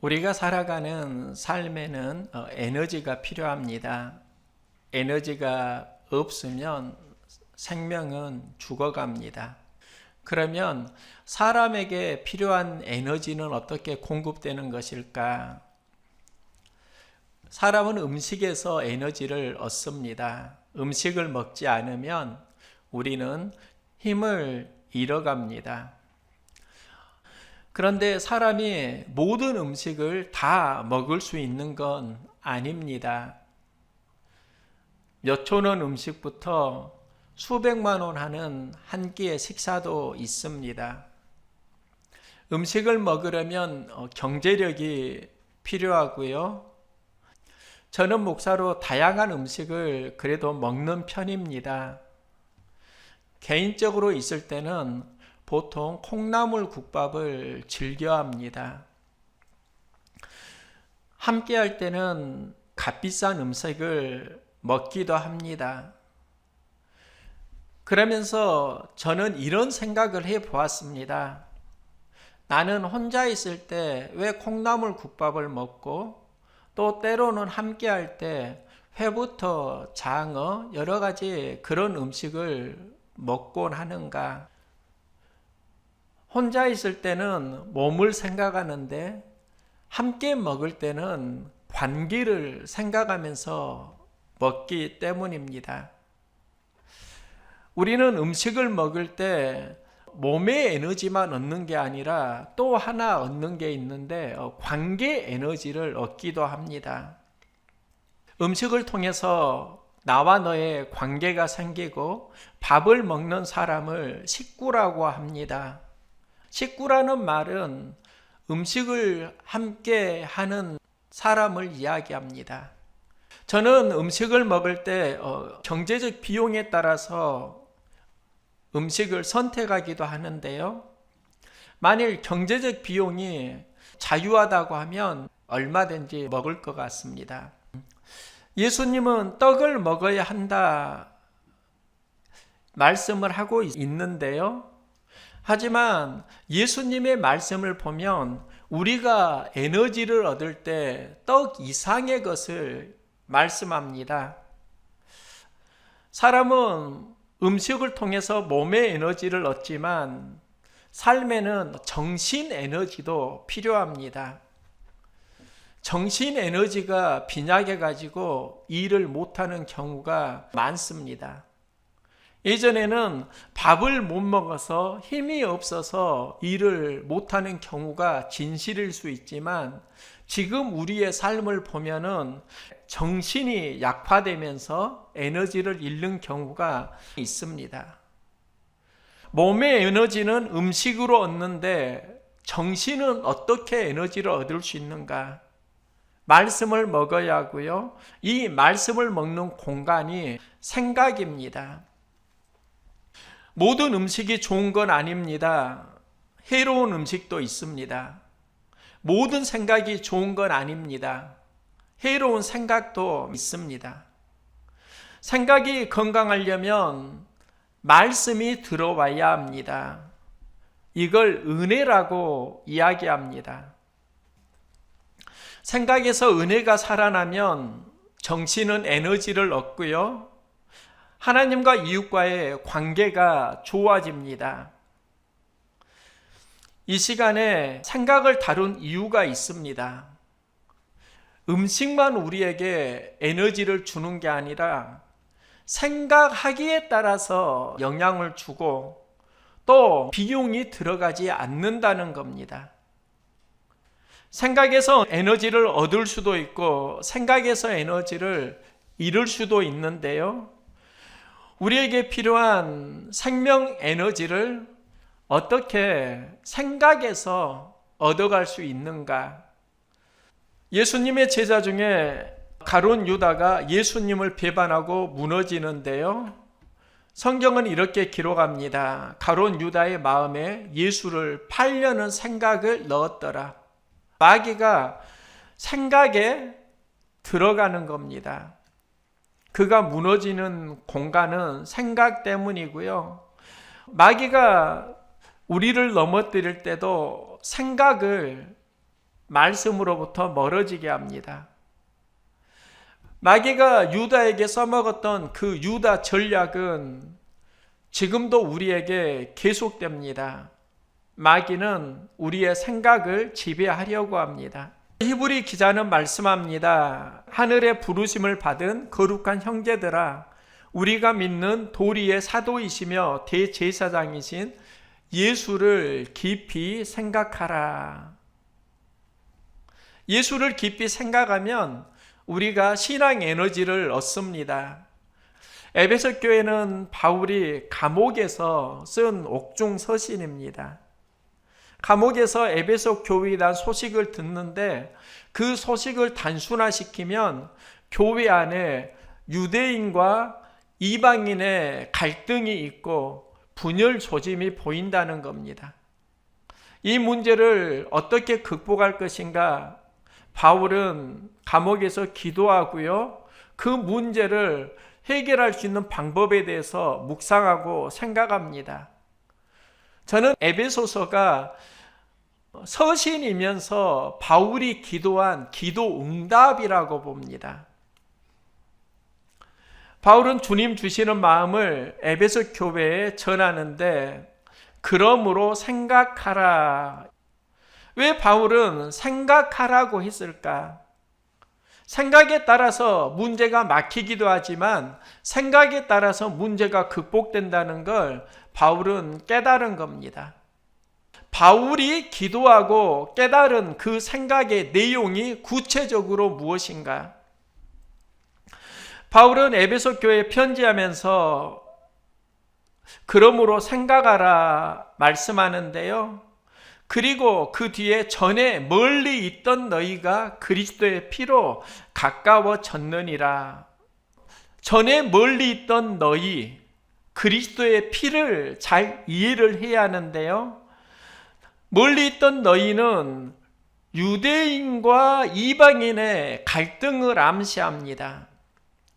우리가 살아가는 삶에는 에너지가 필요합니다. 에너지가 없으면 생명은 죽어갑니다. 그러면 사람에게 필요한 에너지는 어떻게 공급되는 것일까? 사람은 음식에서 에너지를 얻습니다. 음식을 먹지 않으면 우리는 힘을 잃어갑니다. 그런데 사람이 모든 음식을 다 먹을 수 있는 건 아닙니다. 몇천 원 음식부터 수백만 원 하는 한 끼의 식사도 있습니다. 음식을 먹으려면 경제력이 필요하고요. 저는 목사로 다양한 음식을 그래도 먹는 편입니다. 개인적으로 있을 때는 보통 콩나물 국밥을 즐겨합니다. 함께 할 때는 값비싼 음식을 먹기도 합니다. 그러면서 저는 이런 생각을 해 보았습니다. 나는 혼자 있을 때 왜 콩나물 국밥을 먹고 또 때로는 함께 할 때 회부터 장어 여러 가지 그런 음식을 먹곤 하는가? 혼자 있을 때는 몸을 생각하는데 함께 먹을 때는 관계를 생각하면서 먹기 때문입니다. 우리는 음식을 먹을 때 몸의 에너지만 얻는 게 아니라 또 하나 얻는 게 있는데 관계 에너지를 얻기도 합니다. 음식을 통해서 나와 너의 관계가 생기고 밥을 먹는 사람을 식구라고 합니다. 식구라는 말은 음식을 함께 하는 사람을 이야기합니다. 저는 음식을 먹을 때 경제적 비용에 따라서 음식을 선택하기도 하는데요. 만일 경제적 비용이 자유하다고 하면 얼마든지 먹을 것 같습니다. 예수님은 떡을 먹어야 한다 말씀을 하고 있는데요. 하지만 예수님의 말씀을 보면 우리가 에너지를 얻을 때 떡 이상의 것을 말씀합니다. 사람은 음식을 통해서 몸의 에너지를 얻지만 삶에는 정신 에너지도 필요합니다. 정신 에너지가 빈약해 가지고 일을 못하는 경우가 많습니다. 예전에는 밥을 못 먹어서 힘이 없어서 일을 못하는 경우가 진실일 수 있지만 지금 우리의 삶을 보면은 정신이 약화되면서 에너지를 잃는 경우가 있습니다. 몸의 에너지는 음식으로 얻는데 정신은 어떻게 에너지를 얻을 수 있는가? 말씀을 먹어야 하고요. 이 말씀을 먹는 공간이 생각입니다. 모든 음식이 좋은 건 아닙니다. 해로운 음식도 있습니다. 모든 생각이 좋은 건 아닙니다. 해로운 생각도 있습니다. 생각이 건강하려면 말씀이 들어와야 합니다. 이걸 은혜라고 이야기합니다. 생각에서 은혜가 살아나면 정신은 에너지를 얻고요. 하나님과 이웃과의 관계가 좋아집니다. 이 시간에 생각을 다룬 이유가 있습니다. 음식만 우리에게 에너지를 주는 게 아니라 생각하기에 따라서 영향을 주고 또 비용이 들어가지 않는다는 겁니다. 생각에서 에너지를 얻을 수도 있고 생각에서 에너지를 잃을 수도 있는데요. 우리에게 필요한 생명 에너지를 어떻게 생각에서 얻어갈 수 있는가? 예수님의 제자 중에 가룟 유다가 예수님을 배반하고 무너지는데요. 성경은 이렇게 기록합니다. 가룟 유다의 마음에 예수를 팔려는 생각을 넣었더라. 마귀가 생각에 들어가는 겁니다. 그가 무너지는 공간은 생각 때문이고요. 마귀가 우리를 넘어뜨릴 때도 생각을 말씀으로부터 멀어지게 합니다. 마귀가 유다에게 써먹었던 그 유다 전략은 지금도 우리에게 계속됩니다. 마귀는 우리의 생각을 지배하려고 합니다. 히브리 기자는 말씀합니다. 하늘의 부르심을 받은 거룩한 형제들아, 우리가 믿는 도리의 사도이시며 대제사장이신 예수를 깊이 생각하라. 예수를 깊이 생각하면 우리가 신앙 에너지를 얻습니다. 에베소 교회는 바울이 감옥에서 쓴 옥중 서신입니다. 감옥에서 에베소 교회에 대한 소식을 듣는데 그 소식을 단순화시키면 교회 안에 유대인과 이방인의 갈등이 있고 분열 조짐이 보인다는 겁니다. 이 문제를 어떻게 극복할 것인가? 바울은 감옥에서 기도하고요. 그 문제를 해결할 수 있는 방법에 대해서 묵상하고 생각합니다. 저는 에베소서가 서신이면서 바울이 기도한 기도 응답이라고 봅니다. 바울은 주님 주시는 마음을 에베소 교회에 전하는데 그러므로 생각하라. 왜 바울은 생각하라고 했을까? 생각에 따라서 문제가 막히기도 하지만 생각에 따라서 문제가 극복된다는 걸 바울은 깨달은 겁니다. 바울이 기도하고 깨달은 그 생각의 내용이 구체적으로 무엇인가? 바울은 에베소 교회에 편지하면서 그러므로 생각하라 말씀하는데요. 그리고 그 뒤에 전에 멀리 있던 너희가 그리스도의 피로 가까워졌느니라. 전에 멀리 있던 너희, 그리스도의 피를 잘 이해를 해야 하는데요. 멀리 있던 너희는 유대인과 이방인의 갈등을 암시합니다.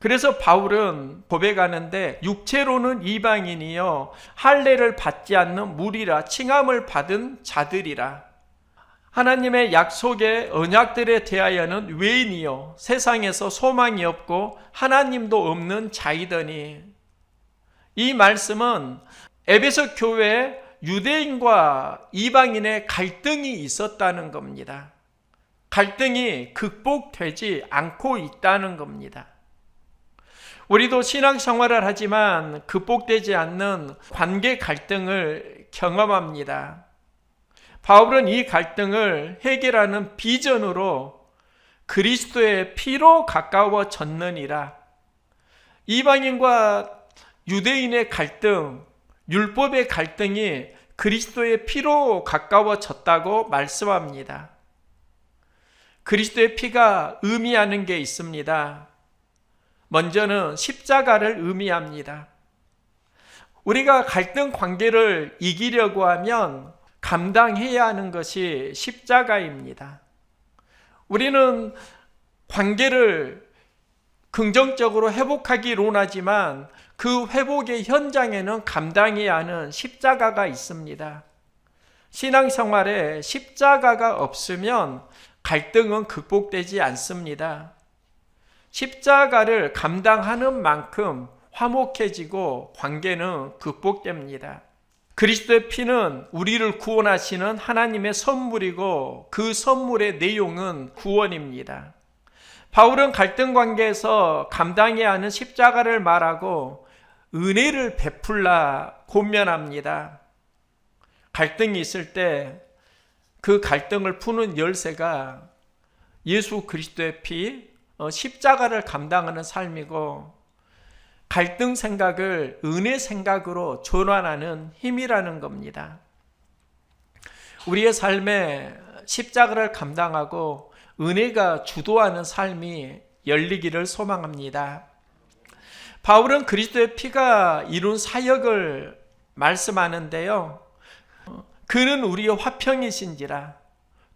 그래서 바울은 고백하는데 육체로는 이방인이요 할례를 받지 않는 무리라 칭함을 받은 자들이라. 하나님의 약속의 언약들에 대하여는 외인이요 세상에서 소망이 없고 하나님도 없는 자이더니. 이 말씀은 에베소 교회에 유대인과 이방인의 갈등이 있었다는 겁니다. 갈등이 극복되지 않고 있다는 겁니다. 우리도 신앙생활을 하지만 극복되지 않는 관계 갈등을 경험합니다. 바울은 이 갈등을 해결하는 비전으로 그리스도의 피로 가까워졌느니라. 이방인과 유대인의 갈등, 율법의 갈등이 그리스도의 피로 가까워졌다고 말씀합니다. 그리스도의 피가 의미하는 게 있습니다. 먼저는 십자가를 의미합니다. 우리가 갈등 관계를 이기려고 하면 감당해야 하는 것이 십자가입니다. 우리는 관계를 긍정적으로 회복하기로 하지만 그 회복의 현장에는 감당해야 하는 십자가가 있습니다. 신앙생활에 십자가가 없으면 갈등은 극복되지 않습니다. 십자가를 감당하는 만큼 화목해지고 관계는 극복됩니다. 그리스도의 피는 우리를 구원하시는 하나님의 선물이고 그 선물의 내용은 구원입니다. 바울은 갈등 관계에서 감당해야 하는 십자가를 말하고 은혜를 베풀라 권면합니다. 갈등이 있을 때 그 갈등을 푸는 열쇠가 예수 그리스도의 피, 십자가를 감당하는 삶이고 갈등 생각을 은혜 생각으로 전환하는 힘이라는 겁니다. 우리의 삶에 십자가를 감당하고 은혜가 주도하는 삶이 열리기를 소망합니다. 바울은 그리스도의 피가 이룬 사역을 말씀하는데요. 그는 우리의 화평이신지라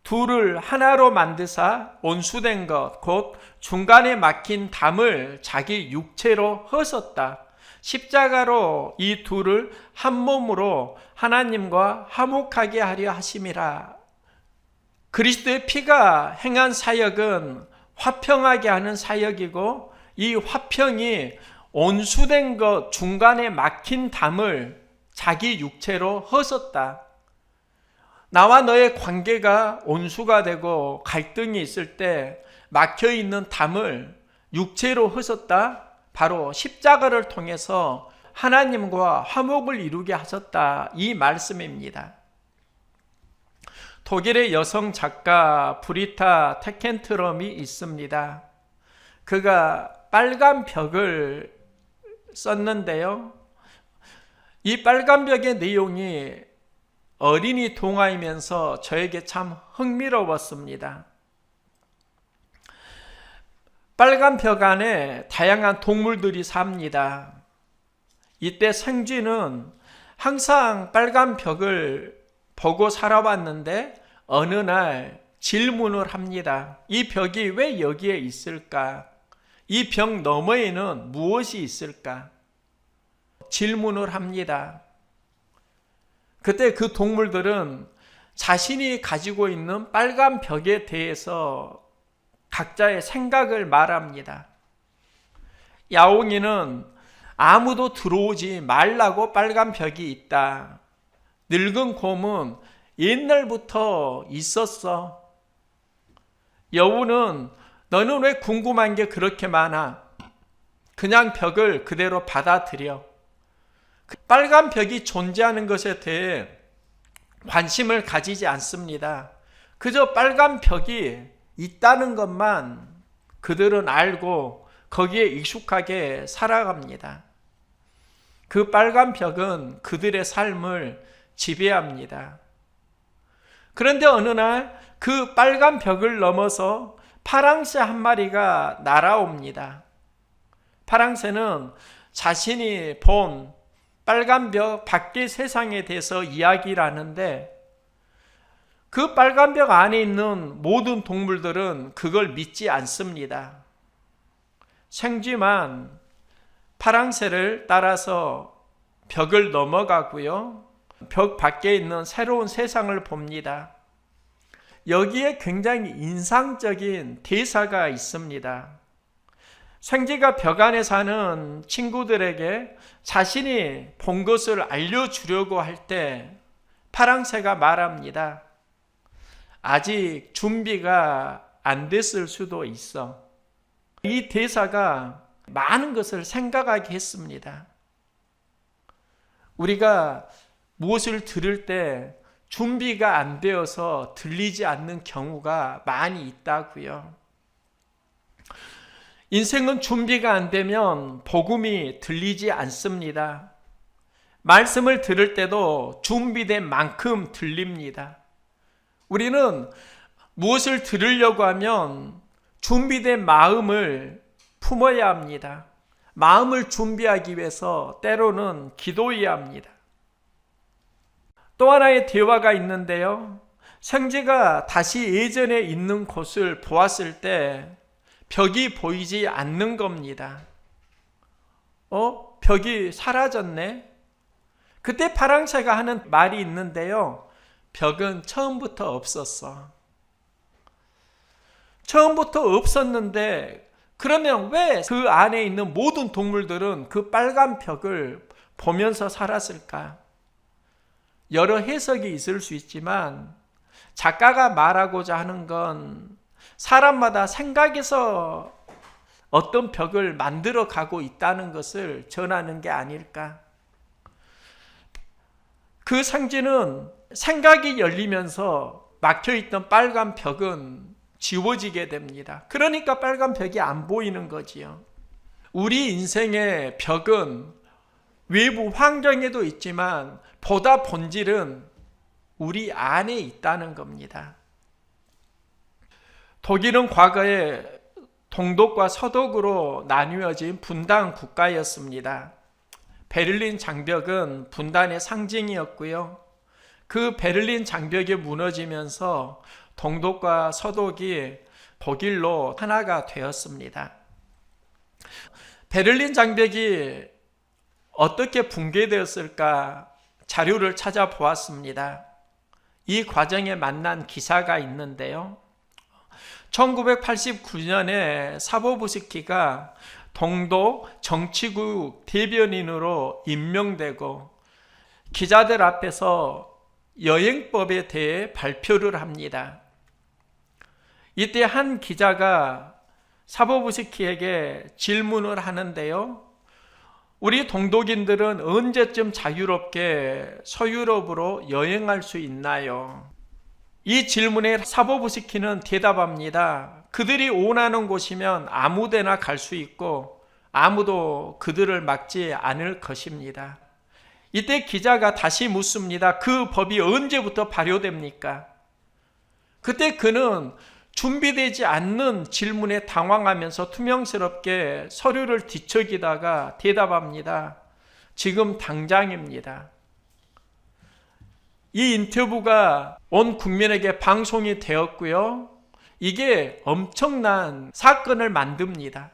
둘을 하나로 만드사 온수된 것 곧 중간에 막힌 담을 자기 육체로 허섰다. 십자가로 이 둘을 한 몸으로 하나님과 화목하게 하려 하심이라. 그리스도의 피가 행한 사역은 화평하게 하는 사역이고, 이 화평이 온수된 것 중간에 막힌 담을 자기 육체로 헐었다. 나와 너의 관계가 온수가 되고 갈등이 있을 때 막혀있는 담을 육체로 헐었다. 바로 십자가를 통해서 하나님과 화목을 이루게 하셨다, 이 말씀입니다. 독일의 여성 작가 브리타 테켄트럼이 있습니다. 그가 빨간 벽을 썼는데요, 이 빨간 벽의 내용이 어린이 동화이면서 저에게 참 흥미로웠습니다. 빨간 벽 안에 다양한 동물들이 삽니다. 이때 생쥐는 항상 빨간 벽을 보고 살아왔는데 어느 날 질문을 합니다. 이 벽이 왜 여기에 있을까? 이 벽 너머에는 무엇이 있을까? 질문을 합니다. 그때 그 동물들은 자신이 가지고 있는 빨간 벽에 대해서 각자의 생각을 말합니다. 야옹이는 아무도 들어오지 말라고 빨간 벽이 있다. 늙은 곰은 옛날부터 있었어. 여우는 너는 왜 궁금한 게 그렇게 많아? 그냥 벽을 그대로 받아들여. 빨간 벽이 존재하는 것에 대해 관심을 가지지 않습니다. 그저 빨간 벽이 있다는 것만 그들은 알고 거기에 익숙하게 살아갑니다. 그 빨간 벽은 그들의 삶을 지배합니다. 그런데 어느 날 그 빨간 벽을 넘어서 파랑새 한 마리가 날아옵니다. 파랑새는 자신이 본 빨간 벽 밖의 세상에 대해서 이야기를 하는데, 그 빨간 벽 안에 있는 모든 동물들은 그걸 믿지 않습니다. 생쥐만 파랑새를 따라서 벽을 넘어가고요, 벽 밖에 있는 새로운 세상을 봅니다. 여기에 굉장히 인상적인 대사가 있습니다. 생쥐가 벽 안에 사는 친구들에게 자신이 본 것을 알려주려고 할 때 파랑새가 말합니다. 아직 준비가 안 됐을 수도 있어. 이 대사가 많은 것을 생각하게 했습니다. 우리가 무엇을 들을 때 준비가 안 되어서 들리지 않는 경우가 많이 있다고요. 인생은 준비가 안 되면 복음이 들리지 않습니다. 말씀을 들을 때도 준비된 만큼 들립니다. 우리는 무엇을 들으려고 하면 준비된 마음을 품어야 합니다. 마음을 준비하기 위해서 때로는 기도해야 합니다. 또 하나의 대화가 있는데요, 생쥐가 다시 예전에 있는 곳을 보았을 때 벽이 보이지 않는 겁니다. 벽이 사라졌네? 그때 파랑새가 하는 말이 있는데요, 벽은 처음부터 없었어. 처음부터 없었는데 그러면 왜 그 안에 있는 모든 동물들은 그 빨간 벽을 보면서 살았을까? 여러 해석이 있을 수 있지만 작가가 말하고자 하는 건 사람마다 생각에서 어떤 벽을 만들어 가고 있다는 것을 전하는 게 아닐까? 그 생쥐는 생각이 열리면서 막혀있던 빨간 벽은 지워지게 됩니다. 그러니까 빨간 벽이 안 보이는 거지요. 우리 인생의 벽은 외부 환경에도 있지만 보다 본질은 우리 안에 있다는 겁니다. 독일은 과거에 동독과 서독으로 나뉘어진 분단 국가였습니다. 베를린 장벽은 분단의 상징이었고요. 그 베를린 장벽이 무너지면서 동독과 서독이 독일로 하나가 되었습니다. 베를린 장벽이 어떻게 붕괴되었을까 자료를 찾아보았습니다. 이 과정에 만난 기사가 있는데요. 1989년에 사보부스키가 동독 정치국 대변인으로 임명되고 기자들 앞에서 여행법에 대해 발표를 합니다. 이때 한 기자가 사보부스키에게 질문을 하는데요. 우리 동독인들은 언제쯤 자유롭게 서유럽으로 여행할 수 있나요? 이 질문에 사보부스키는 대답합니다. 그들이 원하는 곳이면 아무데나 갈 수 있고 아무도 그들을 막지 않을 것입니다. 이때 기자가 다시 묻습니다. 그 법이 언제부터 발효됩니까? 그때 그는 준비되지 않는 질문에 당황하면서 투명스럽게 서류를 뒤척이다가 대답합니다. 지금 당장입니다. 이 인터뷰가 온 국민에게 방송이 되었고요. 이게 엄청난 사건을 만듭니다.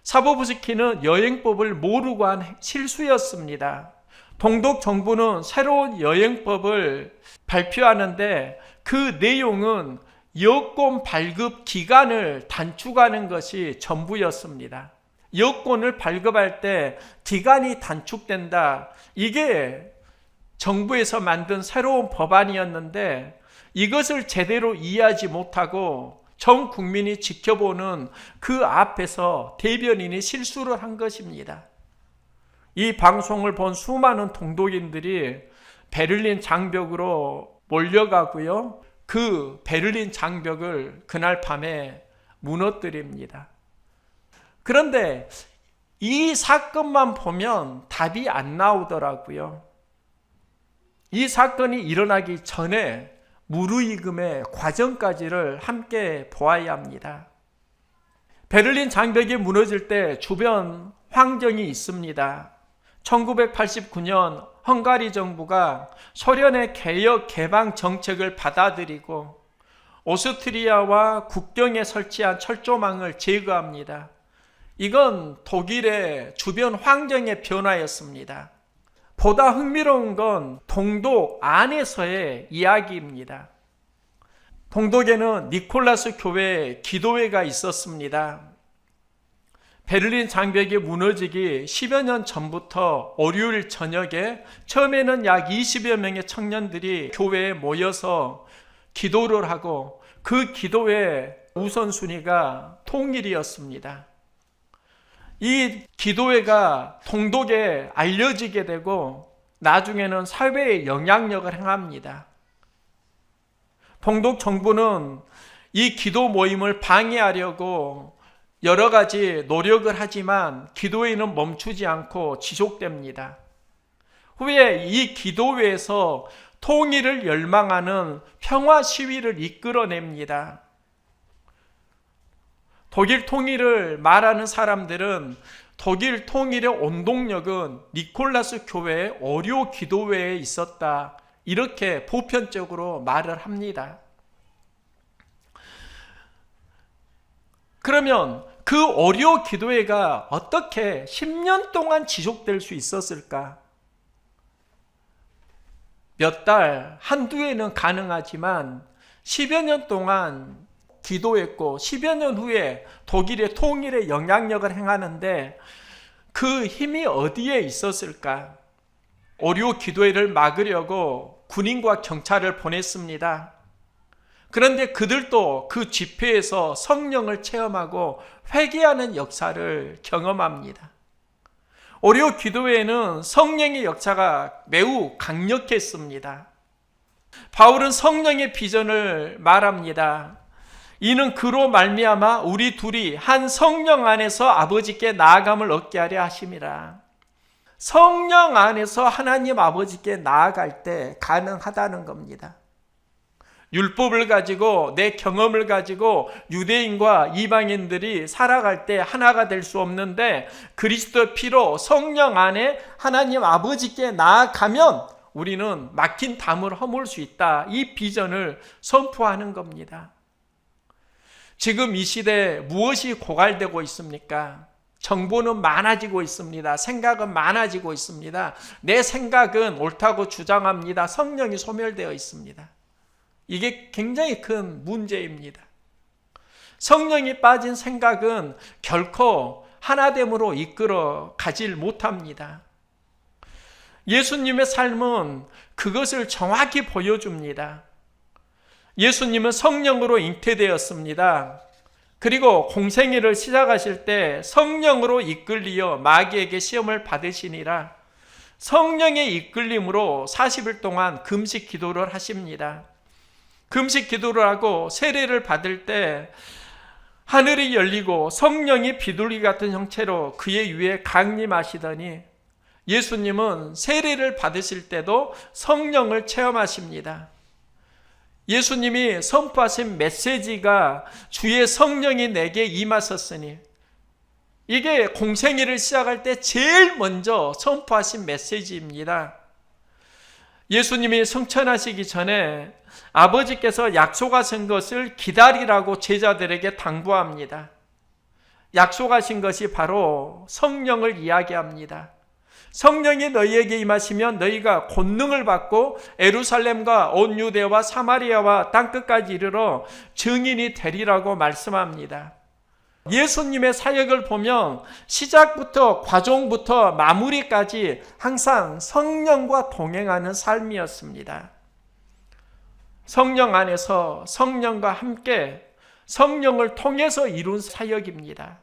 사보부스키는 여행법을 모르고 한 실수였습니다. 동독 정부는 새로운 여행법을 발표하는데 그 내용은 여권 발급 기간을 단축하는 것이 전부였습니다. 여권을 발급할 때 기간이 단축된다. 이게 정부에서 만든 새로운 법안이었는데 이것을 제대로 이해하지 못하고 전 국민이 지켜보는 그 앞에서 대변인이 실수를 한 것입니다. 이 방송을 본 수많은 동독인들이 베를린 장벽으로 몰려가고요. 그 베를린 장벽을 그날 밤에 무너뜨립니다. 그런데 이 사건만 보면 답이 안 나오더라고요. 이 사건이 일어나기 전에 무르익음의 과정까지를 함께 보아야 합니다. 베를린 장벽이 무너질 때 주변 환경이 있습니다. 1989년 헝가리 정부가 소련의 개혁 개방 정책을 받아들이고 오스트리아와 국경에 설치한 철조망을 제거합니다. 이건 독일의 주변 환경의 변화였습니다. 보다 흥미로운 건 동독 안에서의 이야기입니다. 동독에는 니콜라스 교회 기도회가 있었습니다. 베를린 장벽이 무너지기 10여 년 전부터 월요일 저녁에 처음에는 약 20여 명의 청년들이 교회에 모여서 기도를 하고 그 기도의 우선순위가 통일이었습니다. 이 기도회가 동독에 알려지게 되고 나중에는 사회에 영향력을 행합니다. 동독 정부는 이 기도 모임을 방해하려고 여러 가지 노력을 하지만 기도회는 멈추지 않고 지속됩니다. 후에 이 기도회에서 통일을 열망하는 평화 시위를 이끌어냅니다. 독일 통일을 말하는 사람들은 독일 통일의 원동력은 니콜라스 교회의 어류 기도회에 있었다. 이렇게 보편적으로 말을 합니다. 그러면 그 어류 기도회가 어떻게 10년 동안 지속될 수 있었을까? 몇 달, 한두 해는 가능하지만 10여 년 동안 기도했고 10여 년 후에 독일의 통일에 영향력을 행하는데 그 힘이 어디에 있었을까? 어류 기도회를 막으려고 군인과 경찰을 보냈습니다. 그런데 그들도 그 집회에서 성령을 체험하고 회개하는 역사를 경험합니다. 어류 기도회에는 성령의 역사가 매우 강력했습니다. 바울은 성령의 비전을 말합니다. 이는 그로 말미암아 우리 둘이 한 성령 안에서 아버지께 나아감을 얻게 하려 하심이라. 성령 안에서 하나님 아버지께 나아갈 때 가능하다는 겁니다. 율법을 가지고 내 경험을 가지고 유대인과 이방인들이 살아갈 때 하나가 될 수 없는데 그리스도의 피로 성령 안에 하나님 아버지께 나아가면 우리는 막힌 담을 허물 수 있다. 이 비전을 선포하는 겁니다. 지금 이 시대에 무엇이 고갈되고 있습니까? 정보는 많아지고 있습니다. 생각은 많아지고 있습니다. 내 생각은 옳다고 주장합니다. 성령이 소멸되어 있습니다. 이게 굉장히 큰 문제입니다. 성령이 빠진 생각은 결코 하나됨으로 이끌어 가질 못합니다. 예수님의 삶은 그것을 정확히 보여줍니다. 예수님은 성령으로 잉태되었습니다. 그리고 공생애를 시작하실 때 성령으로 이끌리어 마귀에게 시험을 받으시니라. 성령의 이끌림으로 40일 동안 금식 기도를 하십니다. 금식 기도를 하고 세례를 받을 때 하늘이 열리고 성령이 비둘기 같은 형체로 그의 위에 강림하시더니 예수님은 세례를 받으실 때도 성령을 체험하십니다. 예수님이 선포하신 메시지가 주의 성령이 내게 임하셨으니, 이게 공생애를 시작할 때 제일 먼저 선포하신 메시지입니다. 예수님이 성천하시기 전에 아버지께서 약속하신 것을 기다리라고 제자들에게 당부합니다. 약속하신 것이 바로 성령을 이야기합니다. 성령이 너희에게 임하시면 너희가 권능을 받고 예루살렘과 온 유대와 사마리아와 땅끝까지 이르러 증인이 되리라고 말씀합니다. 예수님의 사역을 보면 시작부터 과정부터 마무리까지 항상 성령과 동행하는 삶이었습니다. 성령 안에서 성령과 함께 성령을 통해서 이룬 사역입니다.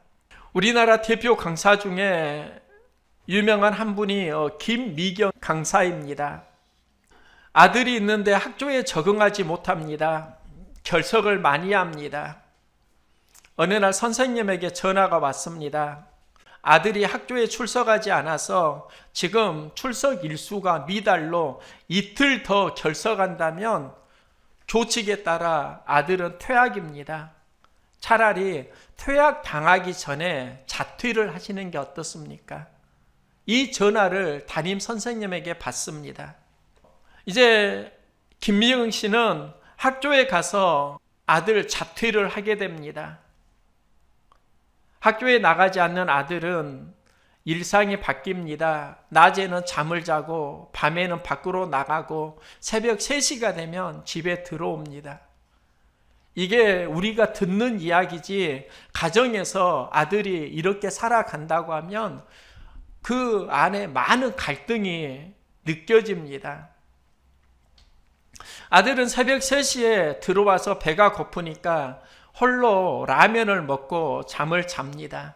우리나라 대표 강사 중에 유명한 한 분이 김미경 강사입니다. 아들이 있는데 학교에 적응하지 못합니다. 결석을 많이 합니다. 어느 날 선생님에게 전화가 왔습니다. 아들이 학교에 출석하지 않아서 지금 출석 일수가 미달로 이틀 더 결석한다면 교칙에 따라 아들은 퇴학입니다. 차라리 퇴학 당하기 전에 자퇴를 하시는 게 어떻습니까? 이 전화를 담임 선생님에게 받습니다. 이제 김미영 씨는 학교에 가서 아들 자퇴를 하게 됩니다. 학교에 나가지 않는 아들은 일상이 바뀝니다. 낮에는 잠을 자고 밤에는 밖으로 나가고 새벽 3시가 되면 집에 들어옵니다. 이게 우리가 듣는 이야기지, 가정에서 아들이 이렇게 살아간다고 하면 그 안에 많은 갈등이 느껴집니다. 아들은 새벽 3시에 들어와서 배가 고프니까 홀로 라면을 먹고 잠을 잡니다.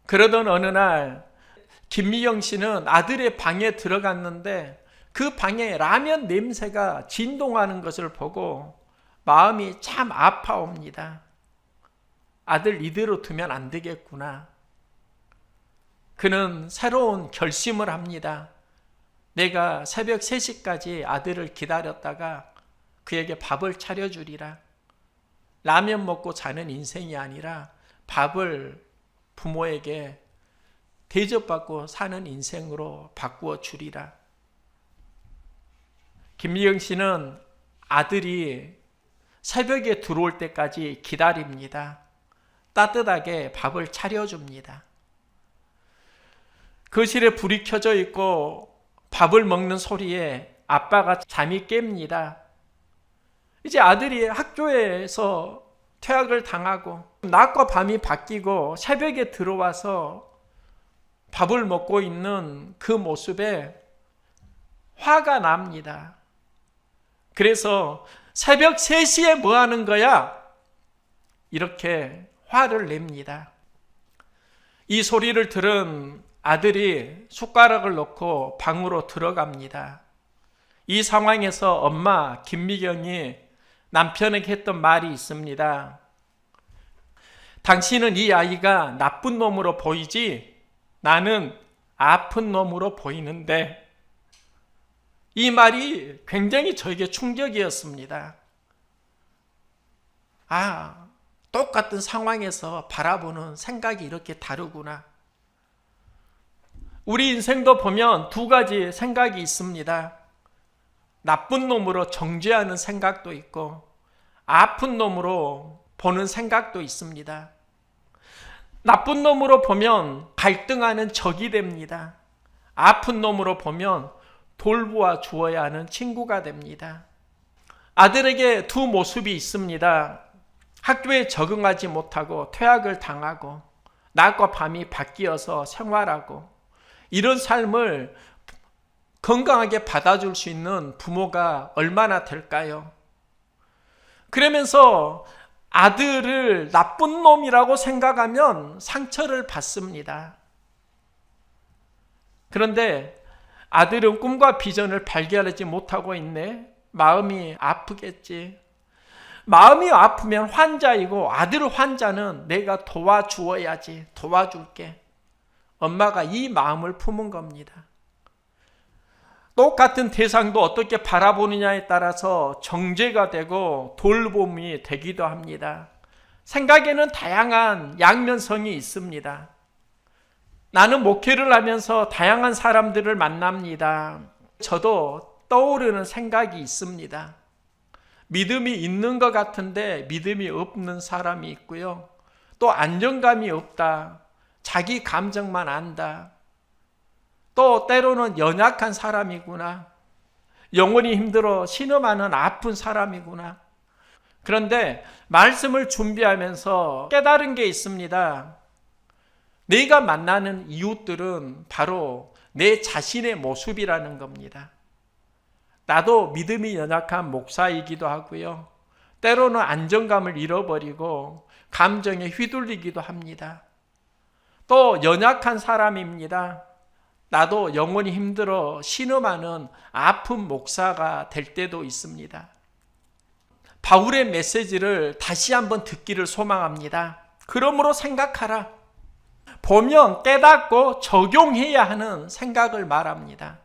그러던 어느 날 김미영 씨는 아들의 방에 들어갔는데 그 방에 라면 냄새가 진동하는 것을 보고 마음이 참 아파옵니다. 아들 이대로 두면 안 되겠구나. 그는 새로운 결심을 합니다. 내가 새벽 3시까지 아들을 기다렸다가 그에게 밥을 차려주리라. 라면 먹고 자는 인생이 아니라 밥을 부모에게 대접받고 사는 인생으로 바꾸어 주리라. 김미영 씨는 아들이 새벽에 들어올 때까지 기다립니다. 따뜻하게 밥을 차려줍니다. 거실에 불이 켜져 있고 밥을 먹는 소리에 아빠가 잠이 깹니다. 이제 아들이 학교에서 퇴학을 당하고 낮과 밤이 바뀌고 새벽에 들어와서 밥을 먹고 있는 그 모습에 화가 납니다. 그래서 새벽 3시에 뭐 하는 거야? 이렇게 화를 냅니다. 이 소리를 들은 아들이 숟가락을 놓고 방으로 들어갑니다. 이 상황에서 엄마 김미경이 남편에게 했던 말이 있습니다. 당신은 이 아이가 나쁜 놈으로 보이지 나는 아픈 놈으로 보이는데, 이 말이 굉장히 저에게 충격이었습니다. 똑같은 상황에서 바라보는 생각이 이렇게 다르구나. 우리 인생도 보면 두 가지 생각이 있습니다. 나쁜 놈으로 정죄하는 생각도 있고 아픈 놈으로 보는 생각도 있습니다. 나쁜 놈으로 보면 갈등하는 적이 됩니다. 아픈 놈으로 보면 돌보아 주어야 하는 친구가 됩니다. 아들에게 두 모습이 있습니다. 학교에 적응하지 못하고 퇴학을 당하고 낮과 밤이 바뀌어서 생활하고, 이런 삶을 건강하게 받아줄 수 있는 부모가 얼마나 될까요? 그러면서 아들을 나쁜 놈이라고 생각하면 상처를 받습니다. 그런데 아들은 꿈과 비전을 발견하지 못하고 있네. 마음이 아프겠지. 마음이 아프면 환자이고, 아들 환자는 내가 도와주어야지, 도와줄게. 엄마가 이 마음을 품은 겁니다. 똑같은 대상도 어떻게 바라보느냐에 따라서 정죄가 되고 돌봄이 되기도 합니다. 생각에는 다양한 양면성이 있습니다. 나는 목회를 하면서 다양한 사람들을 만납니다. 저도 떠오르는 생각이 있습니다. 믿음이 있는 것 같은데 믿음이 없는 사람이 있고요. 또 안정감이 없다. 자기 감정만 안다. 또 때로는 연약한 사람이구나. 영혼이 힘들어 신음하는 아픈 사람이구나. 그런데 말씀을 준비하면서 깨달은 게 있습니다. 내가 만나는 이웃들은 바로 내 자신의 모습이라는 겁니다. 나도 믿음이 연약한 목사이기도 하고요. 때로는 안정감을 잃어버리고 감정에 휘둘리기도 합니다. 또 연약한 사람입니다. 나도 영혼이 힘들어 신음하는 아픈 목사가 될 때도 있습니다. 바울의 메시지를 다시 한번 듣기를 소망합니다. 그러므로 생각하라. 보면 깨닫고 적용해야 하는 생각을 말합니다.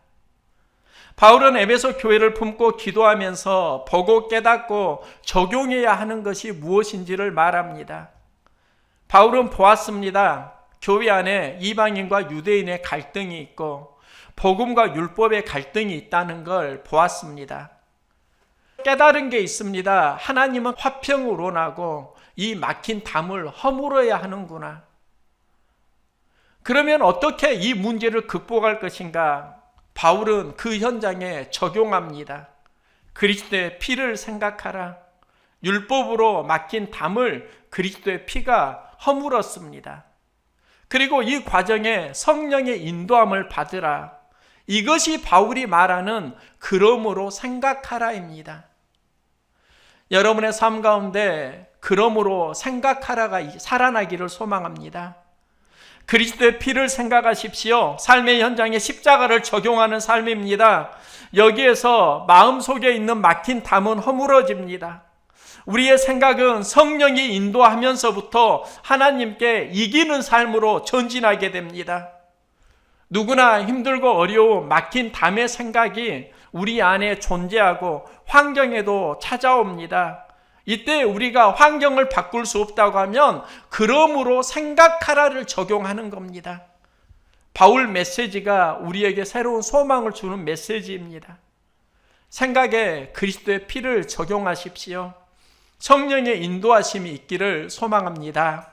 바울은 에베소 교회를 품고 기도하면서 보고 깨닫고 적용해야 하는 것이 무엇인지를 말합니다. 바울은 보았습니다. 교회 안에 이방인과 유대인의 갈등이 있고 복음과 율법의 갈등이 있다는 걸 보았습니다. 깨달은 게 있습니다. 하나님은 화평을 원하고 이 막힌 담을 허물어야 하는구나. 그러면 어떻게 이 문제를 극복할 것인가? 바울은 그 현장에 적용합니다. 그리스도의 피를 생각하라. 율법으로 막힌 담을 그리스도의 피가 허물었습니다. 그리고 이 과정에 성령의 인도함을 받으라. 이것이 바울이 말하는 그러므로 생각하라입니다. 여러분의 삶 가운데 그러므로 생각하라가 살아나기를 소망합니다. 그리스도의 피를 생각하십시오. 삶의 현장에 십자가를 적용하는 삶입니다. 여기에서 마음속에 있는 막힌 담은 허물어집니다. 우리의 생각은 성령이 인도하면서부터 하나님께 이기는 삶으로 전진하게 됩니다. 누구나 힘들고 어려운 막힌 담의 생각이 우리 안에 존재하고 환경에도 찾아옵니다. 이때 우리가 환경을 바꿀 수 없다고 하면 그러므로 생각하라를 적용하는 겁니다. 바울 메시지가 우리에게 새로운 소망을 주는 메시지입니다. 생각에 그리스도의 피를 적용하십시오. 성령의 인도하심이 있기를 소망합니다.